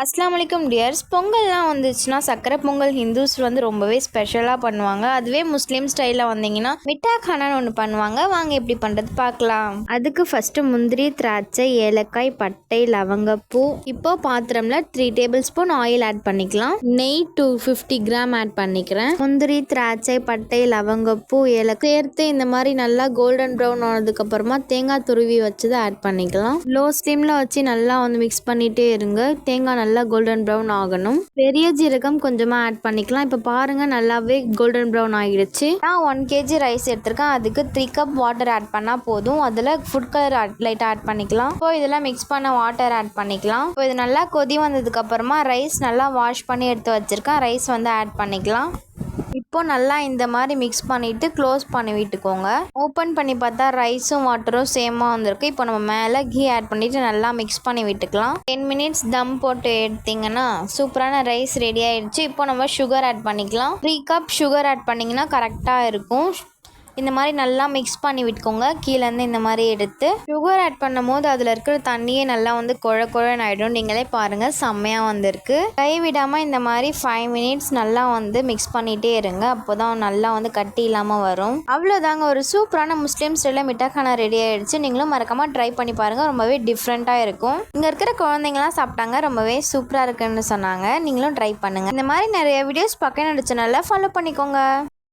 அஸ்ஸலாமு அலைக்கும் டியர்ஸ். பொங்கல்லாம் வந்துச்சுன்னா சக்கரை பொங்கல் ஹிந்துஸ் வந்து ரொம்பவே ஸ்பெஷலாக பண்ணுவாங்க. அதுவே முஸ்லீம் ஸ்டைலில் வந்தீங்கன்னா மிட்டா கானான்னு ஒன்று பண்ணுவாங்க. வாங்க எப்படி பண்ணுறது பார்க்கலாம். அதுக்கு ஃபஸ்ட்டு முந்திரி, திராட்சை, ஏலக்காய், பட்டை, லவங்கப்பூ. இப்போ பாத்திரம்ல 3 டேபிள் ஸ்பூன் ஆயில் ஆட் பண்ணிக்கலாம். நெய் 250 கிராம் ஆட் பண்ணிக்கிறேன். முந்திரி, திராட்சை, பட்டை, லவங்கப்பூ, ஏலக்காய் சேர்த்து இந்த மாதிரி நல்லா கோல்டன் ப்ரௌன் ஆனதுக்கப்புறமா தேங்காய் துருவி வச்சதை ஆட் பண்ணிக்கலாம். லோ ஸ்லீமில் வச்சு நல்லா வந்து மிக்ஸ் பண்ணிகிட்டே இருங்க. தேங்காய் நல்லா கோல்டன் ப்ரௌன் ஆகணும். பெரிய ஜீரகம் கொஞ்சமாக ஆட் பண்ணிக்கலாம். இப்போ பாருங்க நல்லாவே கோல்டன் ப்ரௌன் ஆகிடுச்சு. நான் 1 kg ரைஸ் எடுத்திருக்கேன். அதுக்கு 3 கப் வாட்டர் ஆட் பண்ணால் போதும். அதில் ஃபுட் கலர் லைட்டாக ஆட் பண்ணிக்கலாம். இப்போ இதெல்லாம் மிக்ஸ் பண்ண வாட்டர் ஆட் பண்ணிக்கலாம். இப்போ இது நல்லா கொதி வந்ததுக்கு அப்புறமா ரைஸ் நல்லா வாஷ் பண்ணி எடுத்து வச்சிருக்கேன். ரைஸ் வந்து ஆட் பண்ணிக்கலாம். இப்போ நல்லா இந்த மாதிரி மிக்ஸ் பண்ணிவிட்டு க்ளோஸ் பண்ணி விட்டுக்கோங்க. ஓப்பன் பண்ணி பார்த்தா ரைஸும் வாட்டரும் சேமாக வந்திருக்கு. இப்போ நம்ம மேலே கீ ஆட் பண்ணிவிட்டு நல்லா மிக்ஸ் பண்ணி விட்டுக்கலாம். 10 மினிட்ஸ் தம் போட்டு எடுத்திங்கன்னா சூப்பரான ரைஸ் ரெடி ஆகிடுச்சு. இப்போ நம்ம சுகர் ஆட் பண்ணிக்கலாம். 3 கப் சுகர் ஆட் பண்ணிங்கன்னா கரெக்டாக இருக்கும். இந்த மாதிரி நல்லா மிக்ஸ் பண்ணி விட்டுக்கோங்க. கீழேருந்து இந்த மாதிரி எடுத்து சுகர் ஆட் பண்ணும் போது அதில் இருக்கிற தண்ணியே நல்லா வந்து குழன்னு ஆகிடும். நீங்களே பாருங்கள் செம்மையாக வந்திருக்கு. கைவிடாமல் இந்த மாதிரி 5 மினிட்ஸ் நல்லா வந்து மிக்ஸ் பண்ணிகிட்டே இருங்க. அப்போ தான் நல்லா வந்து கட்டி இல்லாமல் வரும். அவ்வளோதாங்க, ஒரு சூப்பரான முஸ்லீம் ஸ்டைலில் மிட்டா கானா ரெடி ஆகிடுச்சு. நீங்களும் மறக்காமல் ட்ரை பண்ணி பாருங்கள். ரொம்பவே டிஃப்ரெண்ட்டாக இருக்கும். இங்கே இருக்கிற குழந்தைங்களாம் சாப்பிட்டாங்க, ரொம்பவே சூப்பராக இருக்குன்னு சொன்னாங்க. நீங்களும் ட்ரை பண்ணுங்கள். இந்த மாதிரி நிறைய வீடியோஸ் பார்க்க என்னோட சேனலில் ஃபாலோ பண்ணிக்கோங்க.